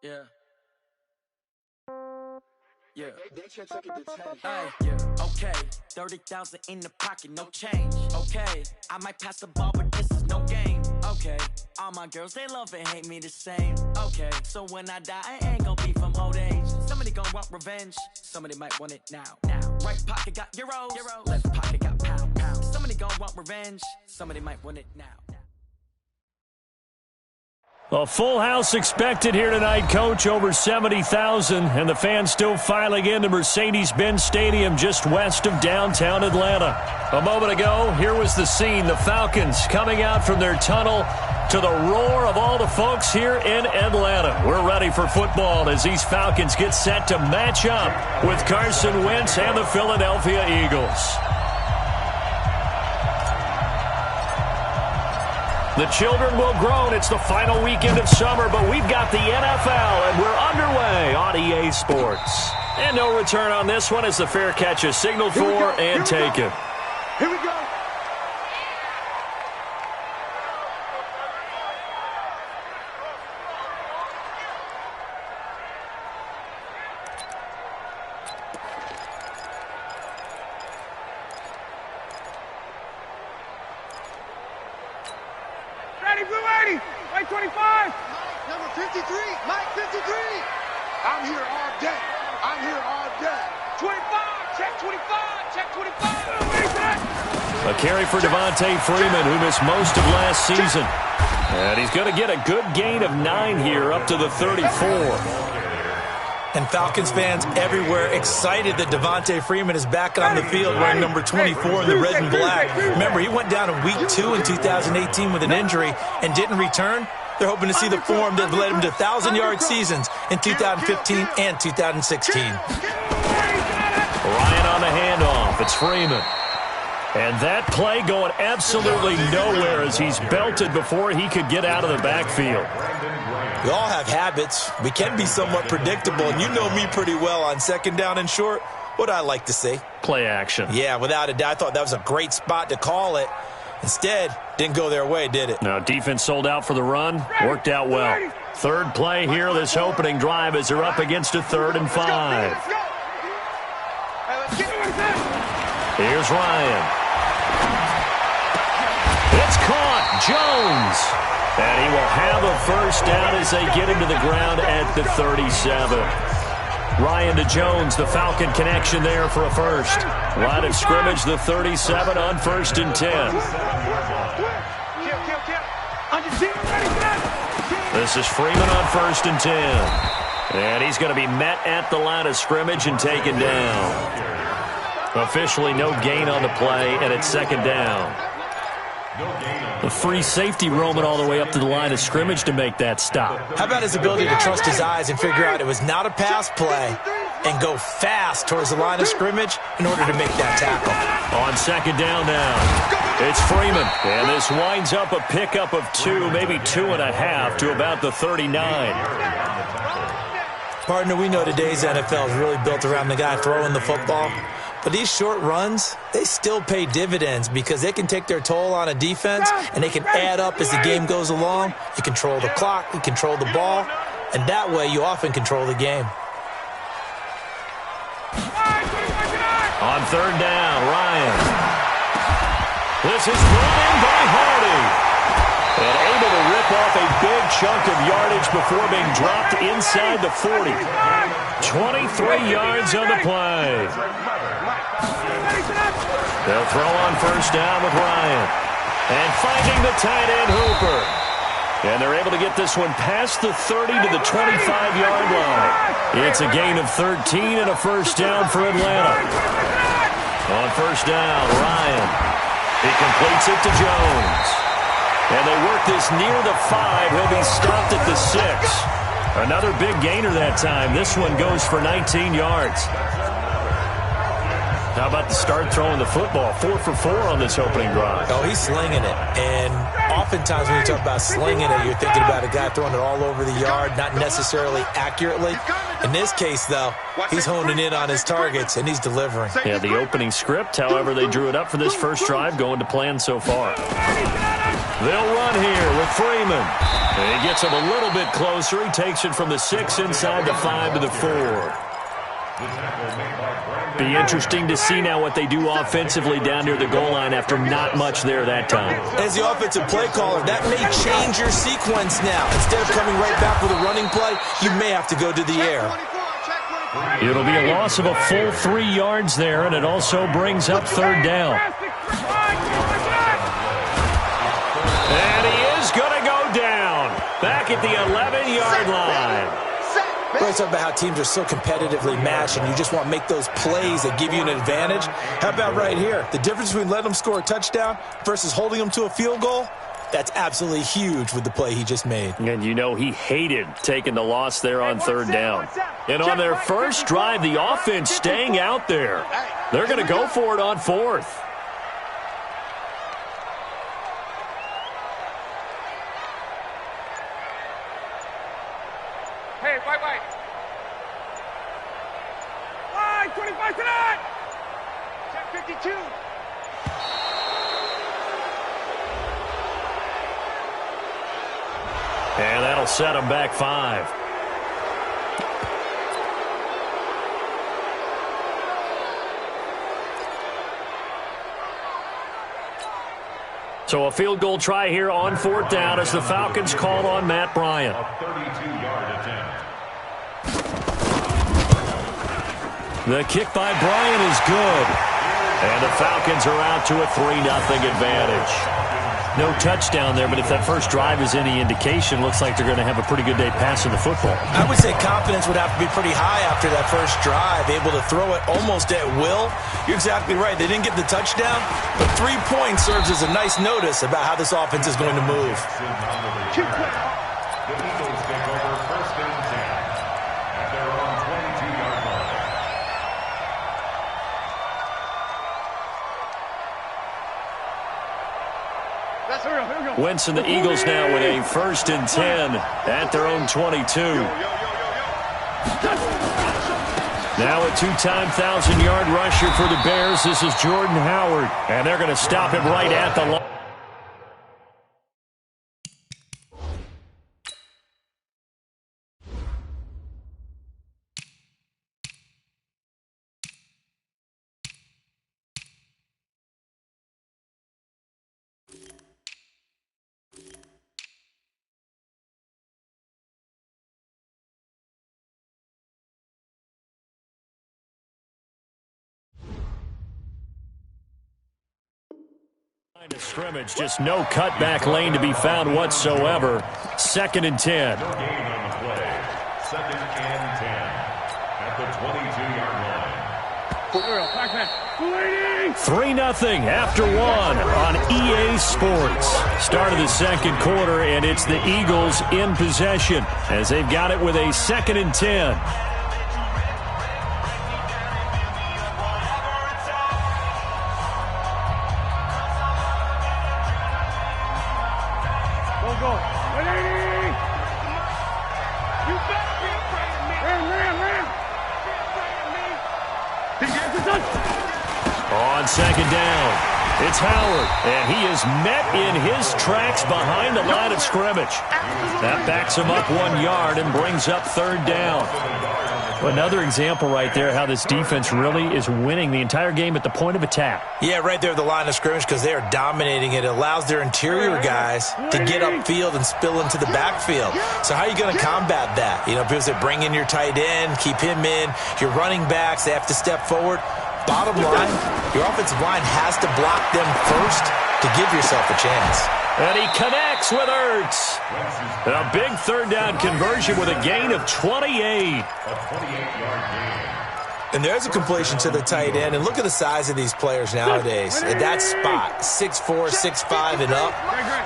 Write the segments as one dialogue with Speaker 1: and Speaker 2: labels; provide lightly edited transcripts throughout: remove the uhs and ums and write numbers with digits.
Speaker 1: Yeah. Yeah. Hey, yeah. Okay. 30,000 in the pocket, no change. Okay. I might pass the ball, but this is no game. Okay. All my girls, they love and hate me the same. Okay. So when I die, I ain't gonna be from old age. Somebody gonna want revenge. Somebody might want it now. Right pocket got euros. Left pocket got pound. Somebody gonna want revenge. Somebody might want it now.
Speaker 2: A full house expected here tonight, Coach, over 70,000, and the fans still filing into Mercedes-Benz Stadium just west of downtown Atlanta. A moment ago, here was the scene, the Falcons coming out from their tunnel to the roar of all the folks here in Atlanta. We're ready for football as these Falcons get set to match up with Carson Wentz and the Philadelphia Eagles. The children will groan. It's the final weekend of summer, but we've got the NFL, and we're underway on EA Sports. And no return on this one as the fair catch is signaled for and taken.
Speaker 3: Here we go.
Speaker 4: Ready, blue 80, Mike 25.
Speaker 3: Number 53, Mike 53. I'm here all day. I'm here all day.
Speaker 4: 25, check 25, check 25.
Speaker 2: A carry for Devontae Freeman, who missed most of last season. And he's going to get a good gain of 9 here, up to the 34.
Speaker 5: And Falcons fans everywhere excited that Devontae Freeman is back on the field wearing number 24 in the red and black. Remember, he went down in week 2 in 2018 with an injury and didn't return. They're hoping to see the form that led him to 1,000-yard seasons in 2015 and 2016.
Speaker 2: Ryan on the handoff. It's Freeman. And that play going absolutely nowhere as he's belted before he could get out of the backfield.
Speaker 5: We all have habits. We can be somewhat predictable, and you know me pretty well on second down and short. What I like to say?
Speaker 2: Play action.
Speaker 5: Yeah, without a doubt. I thought that was a great spot to call it. Instead, didn't go their way, did it?
Speaker 2: No, defense sold out for the run. Worked out well. Third play here, this opening drive as they're up against a 3rd and 5. Here's Ryan. It's caught. Jones. And he will have a first down as they get him to the ground at the 37. Ryan to Jones, the Falcon connection there for a first. Line of scrimmage, the 37 on 1st and 10. This is Freeman on 1st and 10. And he's going to be met at the line of scrimmage and taken down. Officially no gain on the play, and it's 2nd down. The free safety roaming all the way up to the line of scrimmage to make that stop.
Speaker 5: How about his ability to trust his eyes and figure out it was not a pass play and go fast towards the line of scrimmage in order to make that tackle.
Speaker 2: On 2nd down now, it's Freeman. And this winds up a pickup of 2, maybe 2.5 to about the 39.
Speaker 5: Partner, we know today's NFL is really built around the guy throwing the football. But these short runs, they still pay dividends because they can take their toll on a defense and they can add up as the game goes along. You control the clock, you control the ball, and that way you often control the game.
Speaker 2: On 3rd down, Ryan. This is brought in by Hardy. And able to rip off a big chunk of yardage before being dropped inside the 40. 23 yards on the play. They'll throw on 1st down with Ryan. And finding the tight end, Hooper. And they're able to get this one past the 30 to the 25-yard line. It's a gain of 13 and a first down for Atlanta. On 1st down, Ryan. He completes it to Jones. And they work this near the 5. He'll be stopped at the 6. Another big gainer that time. This one goes for 19 yards. How about the start throwing the football? 4 for 4 on this opening drive.
Speaker 5: Oh, he's slinging it. And oftentimes when you talk about slinging it, you're thinking about a guy throwing it all over the yard, not necessarily accurately. In this case, though, he's honing in on his targets, and he's delivering.
Speaker 2: Yeah, the opening script, however they drew it up for this first drive, going to plan so far. They'll run here with Freeman. And he gets him a little bit closer. He takes it from the 6 inside the 5 to the 4. Be interesting to see now what they do offensively down near the goal line after not much there that time.
Speaker 5: As the offensive play caller, that may change your sequence now. Instead of coming right back with a running play, you may have to go to the air.
Speaker 2: It'll be a loss of a full 3 yards there, and it also brings up 3rd down. And he is going to go down back at the 11-yard line.
Speaker 5: We're talking about how teams are so competitively matched and you just want to make those plays that give you an advantage. How about right here? The difference between letting them score a touchdown versus holding them to a field goal, that's absolutely huge with the play he just made.
Speaker 2: And you know he hated taking the loss there on 3rd down. And on their first drive, the offense staying out there. They're going to go for it on 4th.
Speaker 4: Hey, white. Wide, 25 tonight. Check 52.
Speaker 2: And that'll set them back 5. So a field goal try here on 4th down as the Falcons call on Matt Bryant.
Speaker 6: A 32-yard attempt.
Speaker 2: The kick by Bryant is good. And the Falcons are out to a 3-0 advantage. No touchdown there, but if that first drive is any indication, looks like they're going to have a pretty good day passing the football.
Speaker 5: I would say confidence would have to be pretty high after that first drive, able to throw it almost at will. You're exactly right. They didn't get the touchdown, but 3 points serves as a nice notice about how this offense is going to move.
Speaker 6: The Eagles take over 1st and 10 at their own 22-yard line.
Speaker 2: Wentz and the Eagles now with a 1st and 10 at their own 22. Now a 2-time 1,000-yard rusher for the Bears. This is Jordan Howard, and they're going to stop him right at the line. Line of scrimmage, just no cutback lane to be found whatsoever. 2nd and 10.
Speaker 6: No gain on the play. 2nd and 10 at the 22-yard line.
Speaker 2: 3-0 after 1 on EA Sports. Start of the 2nd quarter, and it's the Eagles in possession as they've got it with a 2nd and 10. On 2nd down, it's Howard, and he is met in his tracks behind the line of scrimmage. That backs him up 1 yard and brings up 3rd down. Another example right there how this defense really is winning the entire game at the point of attack.
Speaker 5: Yeah, right there at the line of scrimmage because they are dominating it. It allows their interior guys to get upfield and spill into the backfield. So how are you going to combat that? You know, people say bring in your tight end, keep him in. Your running backs, they have to step forward. Bottom line, your offensive line has to block them first to give yourself a chance.
Speaker 2: And he connects with Ertz. A big 3rd down conversion with a gain of 28.
Speaker 6: A 28-yard gain.
Speaker 5: And there's a completion to the tight end. And look at the size of these players nowadays. At that spot, 6'4", 6'5", and up.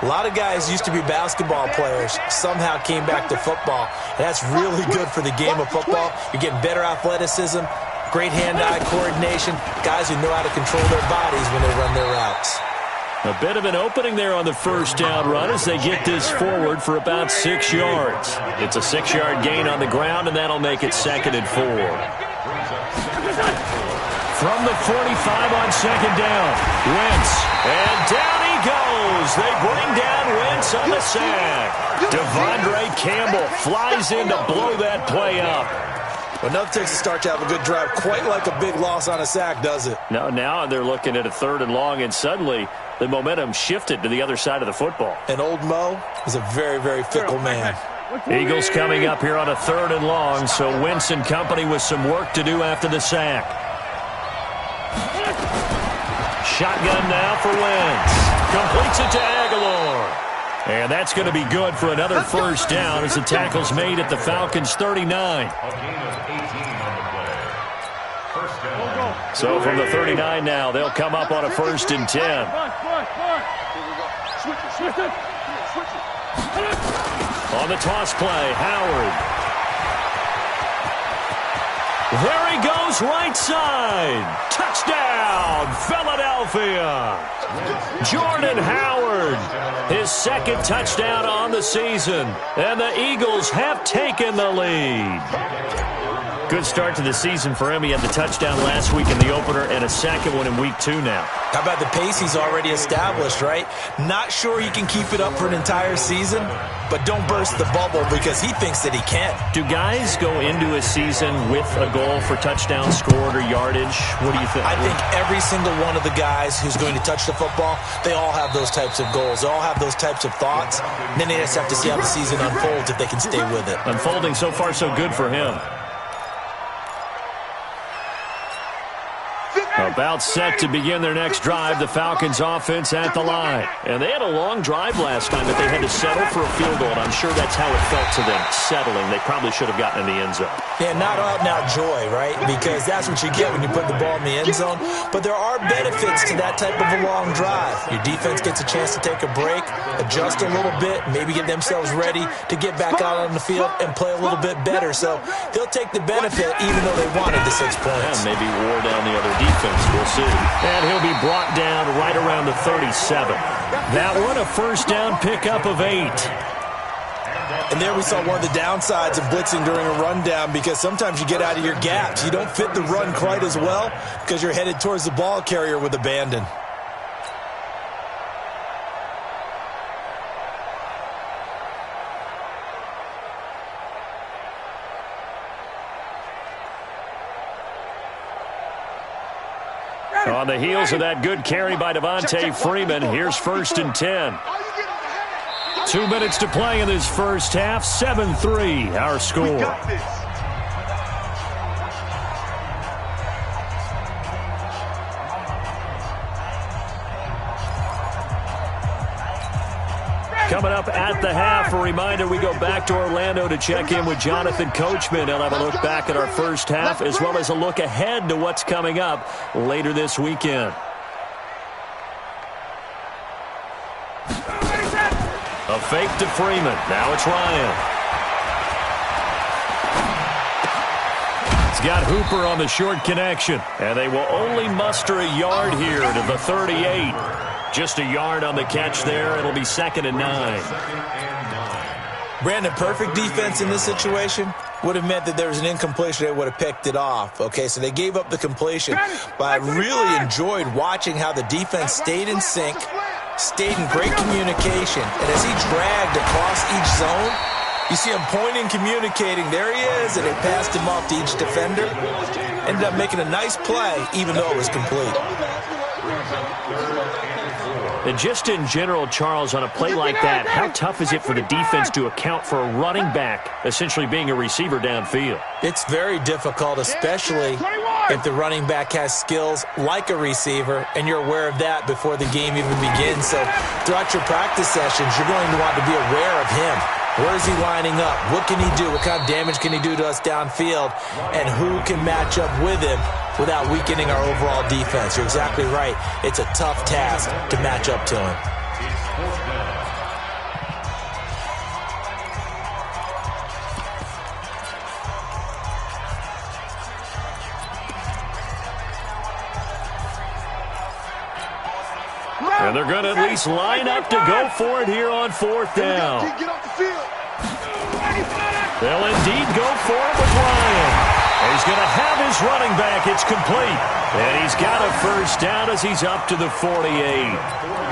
Speaker 5: A lot of guys used to be basketball players, somehow came back to football. And that's really good for the game of football. You're getting better athleticism, great hand-eye coordination, guys who know how to control their bodies when they run their routes.
Speaker 2: A bit of an opening there on the 1st down run as they get this forward for about 6 yards. It's a 6-yard gain on the ground, and that'll make it 2nd and 4. From the 45 on 2nd down, Wentz, and down he goes. They bring down Wentz on the sack. Devondre Campbell flies in to blow that play up.
Speaker 5: Well, nothing takes a start to have a good drive quite like a big loss on a sack, does it?
Speaker 2: No, now they're looking at a 3rd and long, and suddenly the momentum shifted to the other side of the football.
Speaker 5: And old Mo is a very, very fickle man.
Speaker 2: Eagles coming up here on a 3rd and long, so Wentz and company with some work to do after the sack. Shotgun now for Wentz. Completes it to Aguilar. And that's going to be good for another first down as the tackle's made at the Falcons' 39.
Speaker 6: A gain of 18 on the play. First down.
Speaker 2: So from the 39 now, they'll come up on a 1st and 10. On the toss play, Howard. There he goes, right side. Touchdown, Philadelphia. Jordan Howard, his 2nd touchdown on the season. And the Eagles have taken the lead. Good start to the season for him. He had the touchdown last week in the opener and a 2nd one in week 2 now.
Speaker 5: How about the pace he's already established, right? Not sure he can keep it up for an entire season, but don't burst the bubble because he thinks that he can.
Speaker 2: Do guys go into a season with a goal for touchdown scored or yardage? What do you think?
Speaker 5: I think every single one of the guys who's going to touch the football, they all have those types of goals. They all have those types of thoughts. And then they just have to see how the season unfolds if they can stay with it.
Speaker 2: Unfolding so far so good for him. About set to begin their next drive, the Falcons offense at the line. And they had a long drive last time, but they had to settle for a field goal, and I'm sure that's how it felt to them, settling. They probably should have gotten in the end zone.
Speaker 5: Yeah, not out-and-out joy, right? Because that's what you get when you put the ball in the end zone. But there are benefits to that type of a long drive. Your defense gets a chance to take a break, adjust a little bit, maybe get themselves ready to get back out on the field and play a little bit better. So they'll take the benefit even though they wanted the 6 points.
Speaker 2: Yeah, maybe wore down the other defense. We'll see. And he'll be brought down right around the 37. That one, a first down pickup of 8.
Speaker 5: And there we saw one of the downsides of blitzing during a rundown because sometimes you get out of your gaps. You don't fit the run quite as well because you're headed towards the ball carrier with abandon.
Speaker 2: On the heels of that good carry by Devontae Freeman, here's 1st and 10. 2 minutes to play in this first half. 7-3, our score. Coming up at the half, a reminder, we go back to Orlando to check in with Jonathan Coachman. He'll have a look back at our first half as well as a look ahead to what's coming up later this weekend. A fake to Freeman. Now it's Ryan. He's got Hooper on the short connection. And they will only muster a yard here to the 38. Just a yard on the catch there. It'll be 2nd and 9.
Speaker 5: Brandon, perfect defense in this situation would have meant that there was an incompletion. They would have picked it off. Okay, so they gave up the completion. But I really enjoyed watching how the defense stayed in sync, stayed in great communication. And as he dragged across each zone, you see him pointing, communicating. There he is, and they passed him off to each defender. Ended up making a nice play, even though it was complete.
Speaker 2: And just in general, Charles, on a play like that, how tough is it for the defense to account for a running back essentially being a receiver downfield?
Speaker 5: It's very difficult, especially if the running back has skills like a receiver, and you're aware of that before the game even begins. So throughout your practice sessions, you're going to want to be aware of him. Where is he lining up? What can he do? What kind of damage can he do to us downfield? And who can match up with him without weakening our overall defense? You're exactly right. It's a tough task to match up to him.
Speaker 2: And they're going to at least line up to go for it here on 4th down.
Speaker 3: Get off the field.
Speaker 2: They'll indeed go for it with Ryan. he's going to have his running back. It's complete. And he's got a first down as he's up to the 48.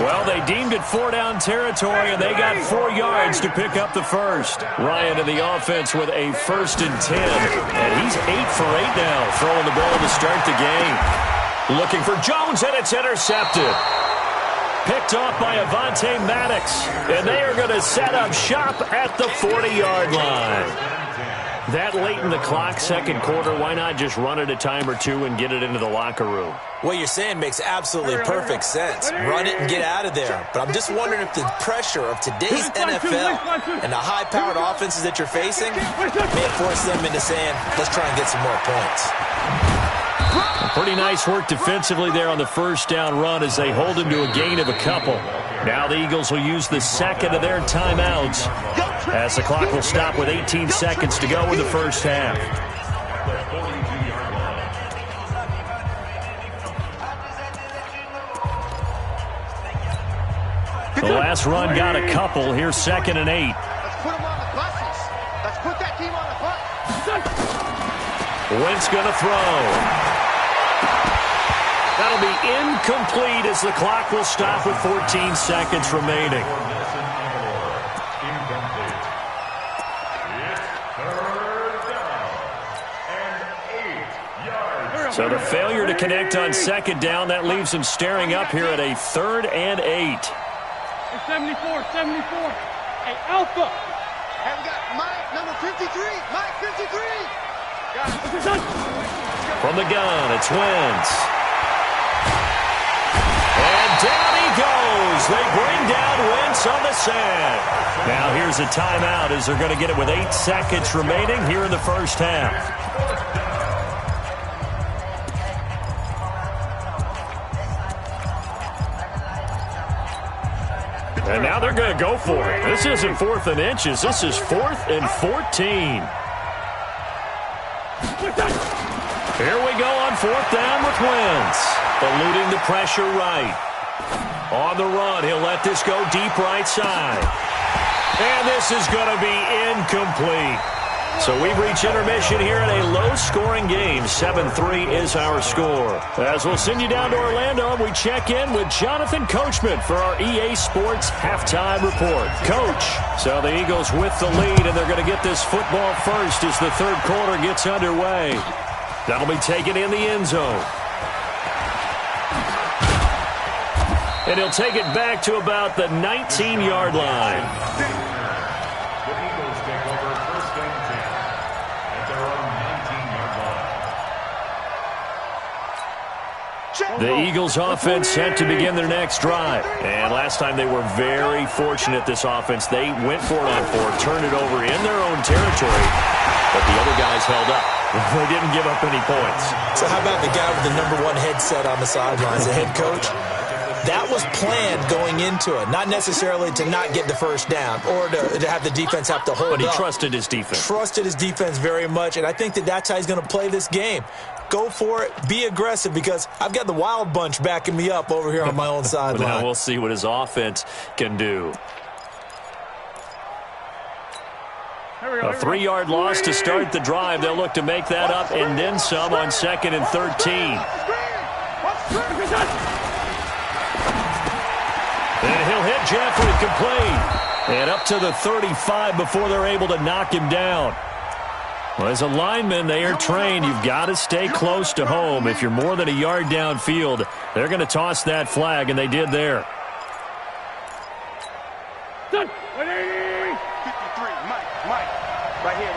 Speaker 2: Well, they deemed it 4-down territory, and they got 4 yards to pick up the first. Ryan in the offense with a 1st and 10. And he's 8 for 8 now, throwing the ball to start the game. Looking for Jones, and it's intercepted. Picked off by Avonte Maddox. And they are going to set up shop at the 40-yard line. That late in the clock, second quarter, why not just run it a time or two and get it into the locker room?
Speaker 5: What you're saying makes absolutely perfect sense. Run it and get out of there. But I'm just wondering if the pressure of today's NFL and the high-powered offenses that you're facing may force them into saying, let's try and get some more points.
Speaker 2: Pretty nice work defensively there on the first down run as they hold him to a gain of a couple. Now the Eagles will use the second of their timeouts as the clock will stop with 18 seconds to go in the first half. The last run got a couple. Here's 2nd and 8.
Speaker 3: Let's put them on the buses. Let's put that team on the bus.
Speaker 2: Wentz going to throw. That'll be incomplete as the clock will stop with 14 seconds remaining.
Speaker 6: Incomplete. It's 3rd down and 8 yards.
Speaker 2: So the failure to connect on 2nd down, that leaves him staring up here at a 3rd and 8.
Speaker 4: 74. Hey, Alpha.
Speaker 3: And we got Mike, number 53. Mike, 53.
Speaker 2: From the gun, it's Wentz. And down he goes. They bring down Wentz on the sand. Now here's a timeout as they're going to get it with 8 seconds remaining here in the first half. And now they're going to go for it. This isn't 4th and inches. This is 4th and 14. Here we go on 4th down with Wentz. Eluding the pressure right. On the run, he'll let this go deep right side. And this is going to be incomplete. So we've reached intermission here in a low-scoring game. 7-3 is our score. As we'll send you down to Orlando, we check in with Jonathan Coachman for our EA Sports Halftime Report. Coach, so the Eagles with the lead, and they're going to get this football first as the third quarter gets underway. That'll be taken in the end zone. And he'll take it back to about the 19-yard line.
Speaker 6: The Eagles take over 1st and 10 at their own 19-yard line.
Speaker 2: The Eagles offense set to begin their next drive. And last time they were very fortunate, this offense. They went for it on 4, turned it over in their own territory, but the other guys held up. They didn't give up any points.
Speaker 5: So how about the guy with the number 1 headset on the sidelines, the head coach? That was planned going into it, not necessarily to not get the first down or to have the defense have to hold up.
Speaker 2: But he trusted his defense.
Speaker 5: Trusted his defense very much, and I think that that's how he's going to play this game. Go for it. Be aggressive, because I've got the wild bunch backing me up over here on my own sideline.
Speaker 2: Now we'll see what his offense can do. A 3-yard loss to start the drive. They'll look to make that up and then some on 2nd and 13. And he'll hit Jeffrey complete. And up to the 35 before they're able to knock him down. Well, as a lineman, they are trained. You've got to stay close to home. If you're more than a yard downfield, they're going to toss that flag, and they did there.
Speaker 4: 180.
Speaker 3: 53, Mike. Right here.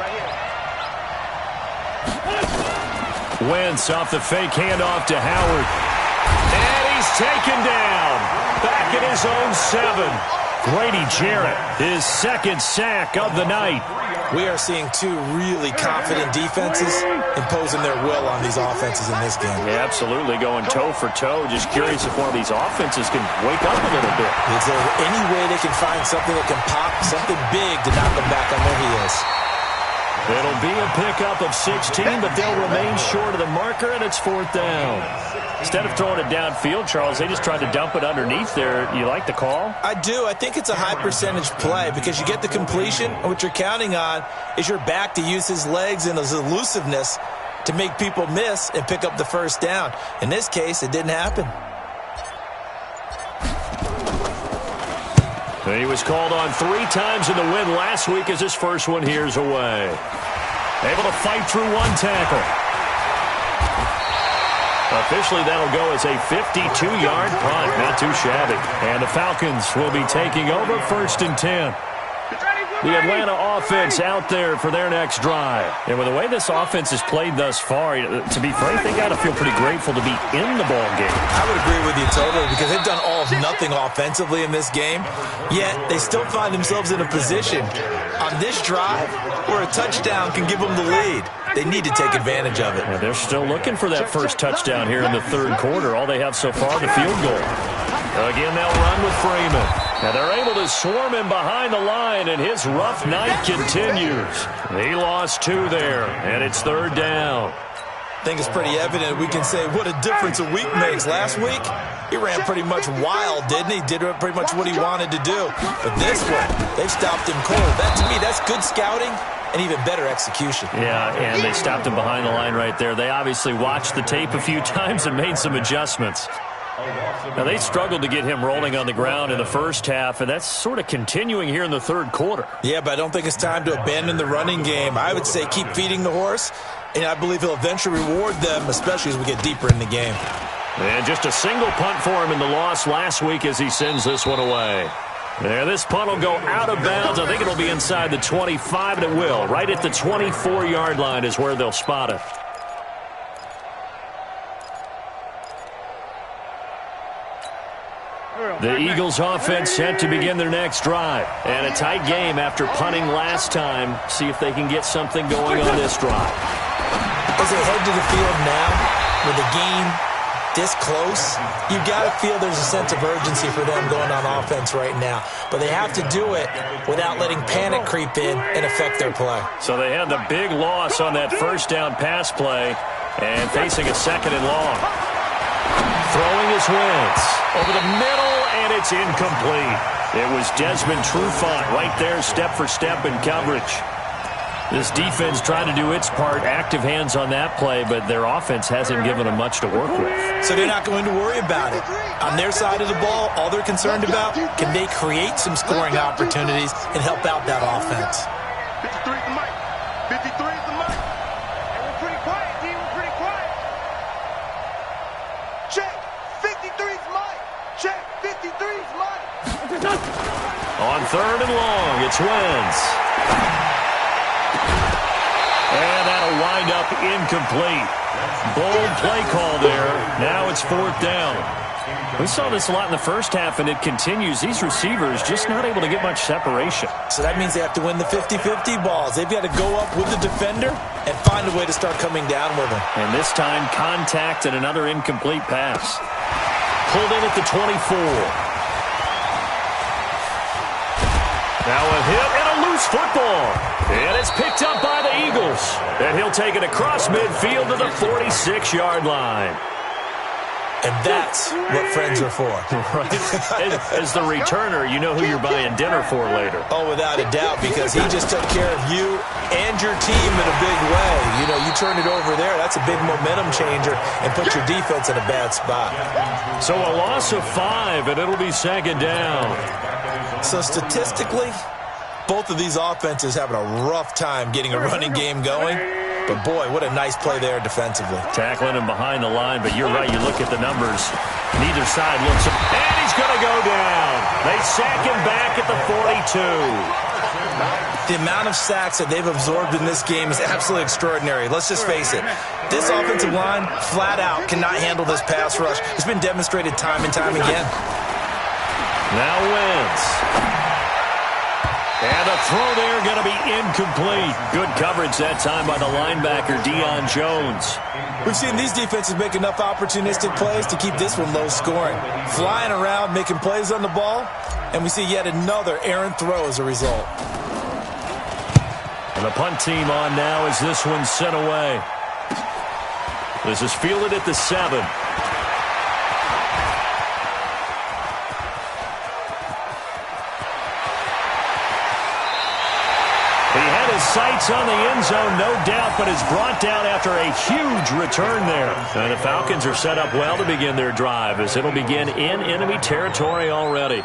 Speaker 2: Wentz off the fake handoff to Howard. And he's taken down. Back at his own 7. Grady Jarrett, his 2nd sack of the night.
Speaker 5: We are seeing 2 really confident defenses imposing their will on these offenses in this game.
Speaker 2: Yeah, absolutely, going toe for toe. Just curious if one of these offenses can wake up a little bit.
Speaker 5: Is there any way they can find something that can pop, something big to knock them back on their heels?
Speaker 2: It'll be a pickup of 16, but they'll remain short of the marker, and it's 4th down. Instead of throwing it downfield, Charles, they just tried to dump it underneath there. You like the call?
Speaker 5: I do. I think it's a high percentage play because you get the completion, and what you're counting on is your back to use his legs and his elusiveness to make people miss and pick up the first down. In this case, it didn't happen.
Speaker 2: He was called on 3 times in the win last week as his first one here's away. Able to fight through 1 tackle. Officially, that'll go as a 52-yard punt. Not too shabby. And the Falcons will be taking over 1st and 10. The Atlanta offense out there for their next drive. And with the way this offense has played thus far, to be frank, they got to feel pretty grateful to be in the ball game.
Speaker 5: I would agree with you totally because they've done all of nothing offensively in this game, yet they still find themselves in a position on this drive where a touchdown can give them the lead. They need to take advantage of it.
Speaker 2: Yeah, they're still looking for that first touchdown here in the 3rd quarter. All they have so far, the field goal. Again, they'll run with Freeman. And they're able to swarm him behind the line, and his rough night continues. He lost 2 there, and it's 3rd down.
Speaker 5: I think it's pretty evident. We can say what a difference a week makes. Last week, he ran pretty much wild, didn't he? Did pretty much what he wanted to do. But this one, they've stopped him cold. That, to me, that's good scouting and even better execution.
Speaker 2: Yeah, and they stopped him behind the line right there. They obviously watched the tape a few times and made some adjustments. Now, they struggled to get him rolling on the ground in the first half, and that's sort of continuing here in the 3rd quarter.
Speaker 5: Yeah, but I don't think it's time to abandon the running game. I would say keep feeding the horse, and I believe he'll eventually reward them, especially as we get deeper in the game.
Speaker 2: And just a single punt for him in the loss last week as he sends this one away. There, this punt will go out of bounds. I think it'll be inside the 25, and it will. Right at the 24-yard line is where they'll spot it. The Eagles offense set to begin their next drive. And a tight game after punting last time. See if they can get something going on this drive.
Speaker 5: As they head to the field now, with the game this close, you've got to feel there's a sense of urgency for them going on offense right now. But they have to do it without letting panic creep in and affect their play.
Speaker 2: So they had the big loss on that first down pass play and facing a 2nd and long. Throwing his Wentz over the middle, and it's incomplete. It was Desmond Trufant right there, step for step in coverage. This defense trying to do its part, active hands on that play, but their offense hasn't given them much to work with.
Speaker 5: So they're not going to worry about it. On their side of the ball, all they're concerned about, can they create some scoring opportunities and help out that offense?
Speaker 3: 53 is the mic. 53 is the mic. And we're pretty quiet, D. We're pretty quiet. Check. 53 is mic. Check. 53 is mic.
Speaker 2: On 3rd and long, it's Wentz. And that'll wind up incomplete. Bold play call there. Now it's 4th down. We saw this a lot in the first half, and it continues. These receivers just not able to get much separation.
Speaker 5: So that means they have to win the 50-50 balls. They've got to go up with the defender and find a way to start coming down with him.
Speaker 2: And this time, contact and another incomplete pass. Pulled in at the 24. Now a hit and a loose football. And it's picked up by the Eagles. And he'll take it across midfield to the 46-yard line.
Speaker 5: And that's what friends are for.
Speaker 2: Right. As the returner, you know who you're buying dinner for later.
Speaker 5: Oh, without a doubt, because he just took care of you and your team in a big way. You know, you turn it over there, that's a big momentum changer and put your defense in a bad spot.
Speaker 2: So a loss of 5, and it'll be 2nd down.
Speaker 5: So statistically, both of these offenses having a rough time getting a running game going. But, boy, what a nice play there defensively.
Speaker 2: Tackling him behind the line, but you're right. You look at the numbers. Neither side looks. And he's going to go down. They sack him back at the 42.
Speaker 5: The amount of sacks that they've absorbed in this game is absolutely extraordinary. Let's just face it. This offensive line, flat out, cannot handle this pass rush. It's been demonstrated time and time again.
Speaker 2: Now Wentz. And a throw there going to be incomplete. Good coverage that time by the linebacker, Deion Jones.
Speaker 5: We've seen these defenses make enough opportunistic plays to keep this one low scoring. Flying around, making plays on the ball, and we see yet another errant throw as a result.
Speaker 2: And the punt team on now as this one's sent away. This is fielded at the 7. Sights Waits on the end zone, no doubt, but is brought down after a huge return there. And the Falcons are set up well to begin their drive, as it'll begin in enemy territory already.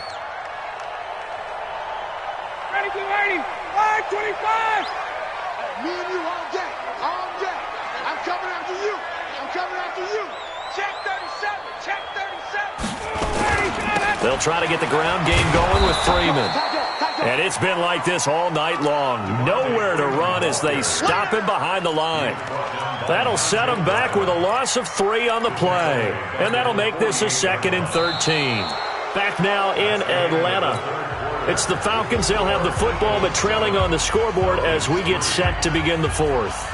Speaker 4: Ready, get ready. 5:25.
Speaker 3: Me and you all day. All day. I'm coming after you. I'm coming after you. Check 37. Check 37.
Speaker 2: They'll try to get the ground game going with Freeman. And it's been like this all night long. Nowhere to run as they stop him behind the line. That'll set him back with a loss of 3 on the play. And that'll make this a 2nd and 13. Back now in Atlanta. It's the Falcons. They'll have the football, but trailing on the scoreboard as we get set to begin the 4th.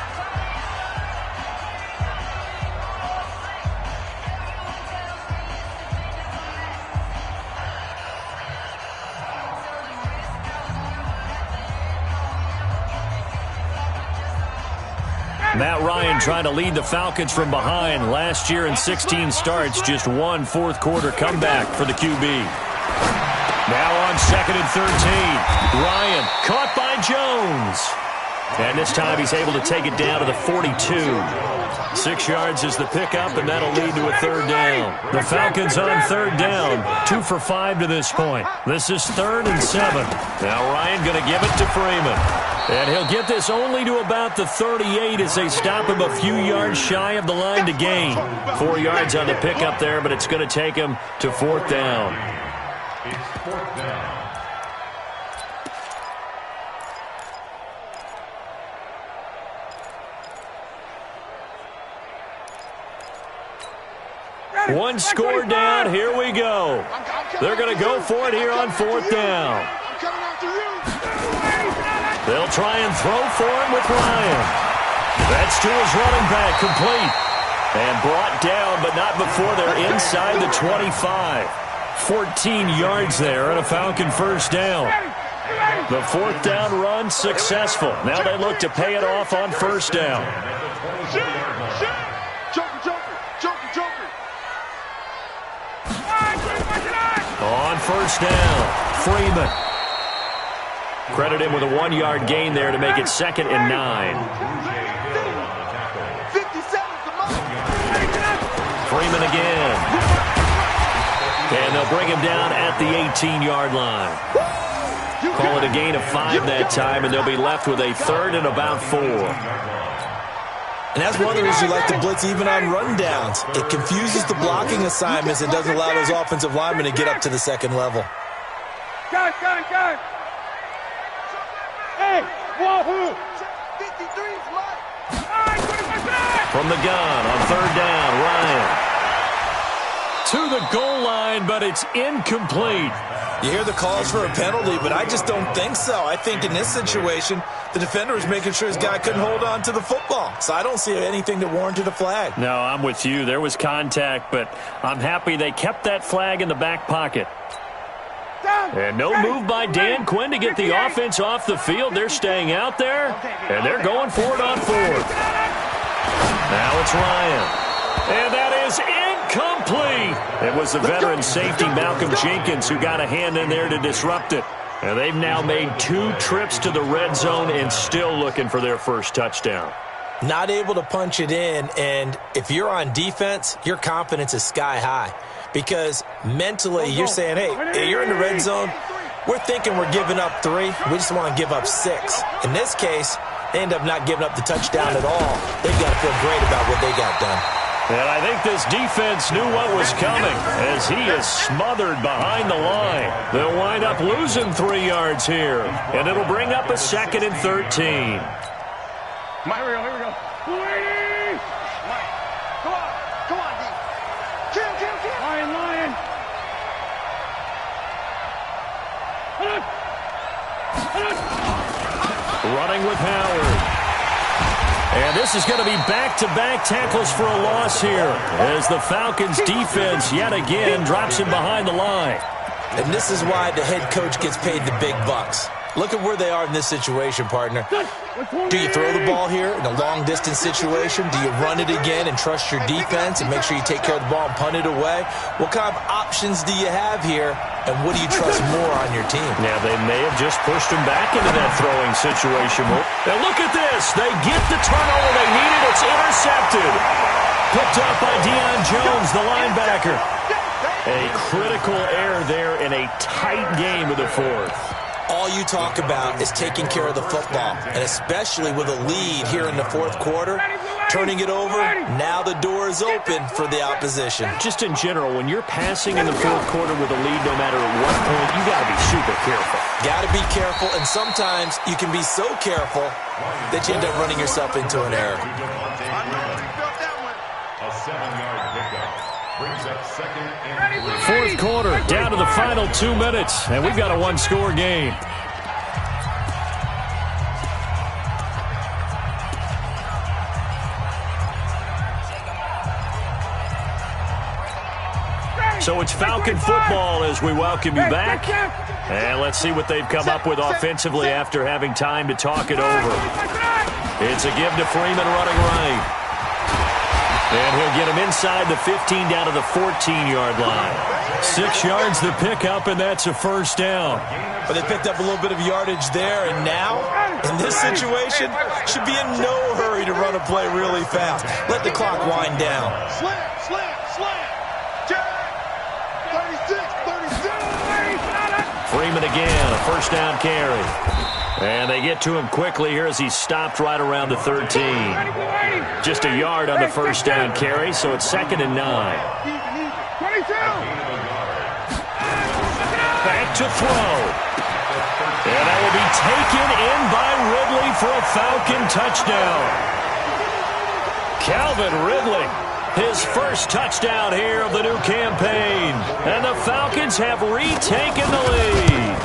Speaker 2: Matt Ryan trying to lead the Falcons from behind. Last year in 16 starts, just 1 fourth-quarter comeback for the QB. Now on 2nd and 13. Ryan caught by Jones. And this time he's able to take it down to the 42. 6 yards is the pickup, and that'll lead to a 3rd down. The Falcons on 3rd down. 2 for 5 to this point. This is 3rd and 7. Now Ryan going to give it to Freeman. And he'll get this only to about the 38 as they stop him a few yards shy of the line to gain. 4 yards on the pickup there, but it's going to take him to 4th down.
Speaker 6: It's 4th down.
Speaker 2: One score down. Here we go. They're going to go for it here on 4th down.
Speaker 3: I'm coming after you.
Speaker 2: They'll try and throw for him with Ryan. That's to his running back, complete. And brought down, but not before they're inside the 25. 14 yards there and a Falcon 1st down. The 4th down run successful. Now they look to pay it off on 1st down. On 1st down, Freeman. Credit him with a 1-yard gain there to make it 2nd and 9. Freeman again. And they'll bring him down at the 18-yard line. Call it a gain of 5 that time, and they'll be left with a 3rd and about 4.
Speaker 5: And that's one of the reasons you like to blitz even on rundowns. It confuses the blocking assignments and doesn't allow those offensive linemen to get up to the 2nd level.
Speaker 4: Go. Hey, wahoo!
Speaker 2: From the gun on 3rd down, Ryan. To the goal line, but it's incomplete.
Speaker 5: You hear the calls for a penalty, but I just don't think so. I think in this situation, the defender was making sure his guy couldn't hold on to the football. So I don't see anything that warranted a flag.
Speaker 2: No, I'm with you. There was contact, but I'm happy they kept that flag in the back pocket. And no move by Dan Quinn to get the offense off the field. They're staying out there, and they're going for it on 4th. Now it's Ryan. And that is incomplete. It was the veteran safety Malcolm Jenkins who got a hand in there to disrupt it. And they've now made 2 trips to the red zone and still looking for their 1st touchdown.
Speaker 5: Not able to punch it in, and if you're on defense, your confidence is sky high. Because mentally, you're saying, hey, you're in the red zone. We're thinking we're giving up 3. We just want to give up 6. In this case, they end up not giving up the touchdown at all. They've got to feel great about what they got done.
Speaker 2: And I think this defense knew what was coming as he is smothered behind the line. They'll wind up losing 3 yards here, and it'll bring up a 2nd and 13.
Speaker 4: Here we go. Please!
Speaker 3: Come on, D. Kill.
Speaker 4: Lion.
Speaker 2: Running with Howard. And this is going to be back-to-back tackles for a loss here as the Falcons defense yet again drops him behind the line.
Speaker 5: And this is why the head coach gets paid the big bucks. Look at where they are in this situation, partner. Do you throw the ball here in a long-distance situation? Do you run it again and trust your defense and make sure you take care of the ball and punt it away? What kind of options do you have here, and what do you trust more on your team?
Speaker 2: Now, they may have just pushed him back into that throwing situation. Now, look at this. They get the turnover they needed. It's intercepted. Picked up by Deion Jones, the linebacker. A critical error there in a tight game of the fourth.
Speaker 5: All you talk about is taking care of the football, and especially with a lead here in the fourth quarter, turning it over, now the door is open for the opposition.
Speaker 2: Just in general, when you're passing in the fourth quarter with a lead, no matter at what point, you got to be super careful.
Speaker 5: Got to be careful, and sometimes you can be so careful that you end up running yourself into an error.
Speaker 6: A 7-yard pickup brings up second and 3.
Speaker 2: Fourth quarter, down to the final 2 minutes, and we've got a one-score game. So it's Falcon football as we welcome you back. And let's see what they've come up with offensively after having time to talk it over. It's a give to Freeman running right. And he'll get him inside the 15 down to the 14-yard line. 6 yards the pickup, and that's a first down.
Speaker 5: But they picked up a little bit of yardage there, and now, in this situation, should be in no hurry to run a play really fast. Let the clock wind down.
Speaker 3: Slam. 36.
Speaker 2: Freeman again, a first down carry. And they get to him quickly here as he's stopped right around the 13. Just a yard on the first down carry, so it's 2nd and 9.
Speaker 3: 22.
Speaker 2: Back to throw. And that will be taken in by Ridley for a Falcon touchdown. Calvin Ridley, his first touchdown here of the new campaign. And the Falcons have retaken the lead.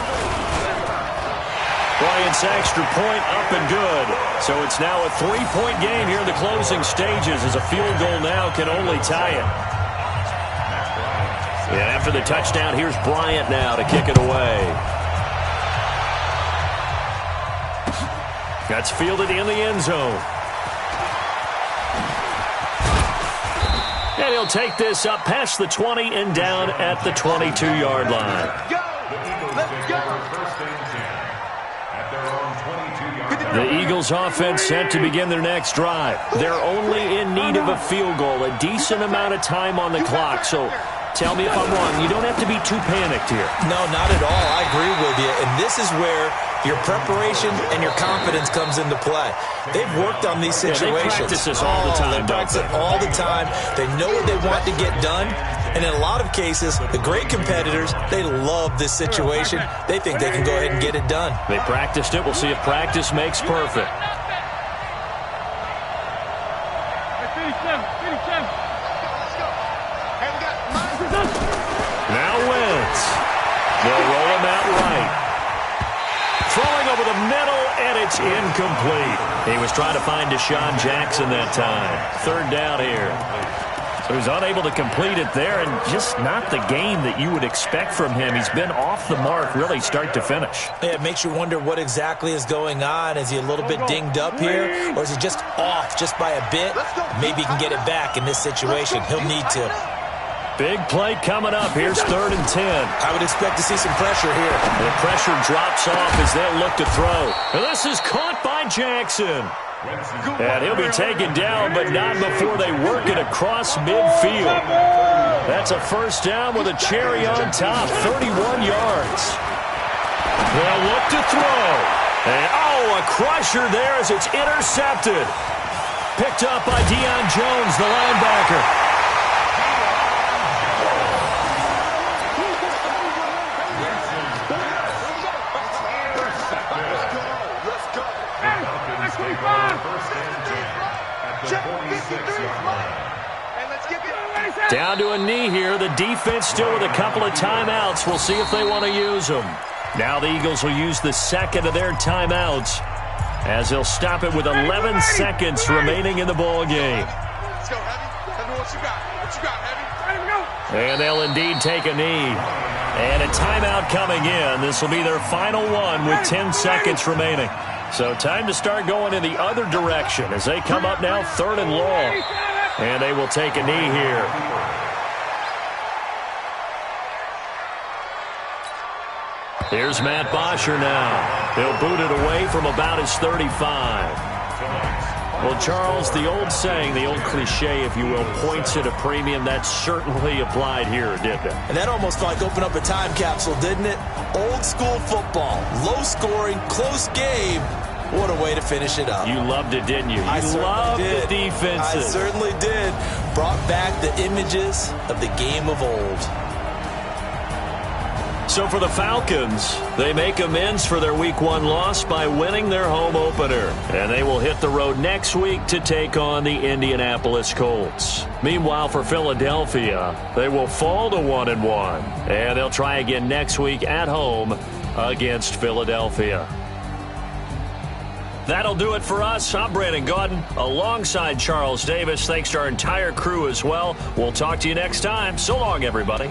Speaker 2: Bryant's extra point up and good. So it's now a 3-point game here in the closing stages as a field goal now can only tie it. And after the touchdown, here's Bryant now to kick it away. That's fielded in the end zone. And he'll take this up past the 20 and down at the 22-yard line.
Speaker 3: Let's go.
Speaker 2: The Eagles offense set to begin their next drive. They're only in need of a field goal, a decent amount of time on the clock. So tell me if I'm wrong. You don't have to be too panicked here.
Speaker 5: No, not at all. I agree with you. And this is where your preparation and your confidence comes into play. They've worked on these situations.
Speaker 2: They practice this all the time.
Speaker 5: They practice it all the time. They know what they want to get done. And in a lot of cases, the great competitors, they love this situation. They think they can go ahead and get it done.
Speaker 2: They practiced it. We'll see if practice makes perfect. Now Wentz. They'll roll him out right. Throwing over the middle, and it's incomplete. He was trying to find Deshaun Jackson that time. 3rd down here. So he's unable to complete it there, and just not the game that you would expect from him. He's been off the mark, really, start to finish.
Speaker 5: Yeah, it makes you wonder what exactly is going on. Is he a little bit dinged up here, or is he just off just by a bit? Maybe he can get it back in this situation. He'll need to.
Speaker 2: Big play coming up. Here's 3rd and 10.
Speaker 5: I would expect to see some pressure here.
Speaker 2: The pressure drops off as they'll look to throw. And this is caught by Jackson. And he'll be taken down, but not before they work it across midfield. That's a first down with a cherry on top, 31 yards. They'll look to throw. And, a crusher there as it's intercepted. Picked up by Deion Jones, the linebacker. Down to a knee here. The defense still with a couple of timeouts. We'll see if they want to use them. Now the Eagles will use the second of their timeouts as they'll stop it with 11 seconds remaining in the ball game.
Speaker 3: Let's go, Heavy. Tell me what you got. What you got, Heavy?
Speaker 2: And they'll indeed take a knee. And a timeout coming in. This will be their final one with 10 seconds remaining. So time to start going in the other direction as they come up now 3rd and long. And they will take a knee here. Here's Matt Bosher now. He'll boot it away from about his 35. Well, Charles, the old saying, the old cliche, if you will, points at a premium, that certainly applied here, didn't it?
Speaker 5: And that almost like opened up a time capsule, didn't it? Old school football, low scoring, close game. What a way to finish it up.
Speaker 2: You loved it, didn't you? You loved the defenses.
Speaker 5: I certainly did. Brought back the images of the game of old.
Speaker 2: So for the Falcons, they make amends for their Week 1 loss by winning their home opener. And they will hit the road next week to take on the Indianapolis Colts. Meanwhile, for Philadelphia, they will fall to 1-1. And they'll try again next week at home against Philadelphia. That'll do it for us. I'm Brandon Gaudin alongside Charles Davis. Thanks to our entire crew as well. We'll talk to you next time. So long, everybody.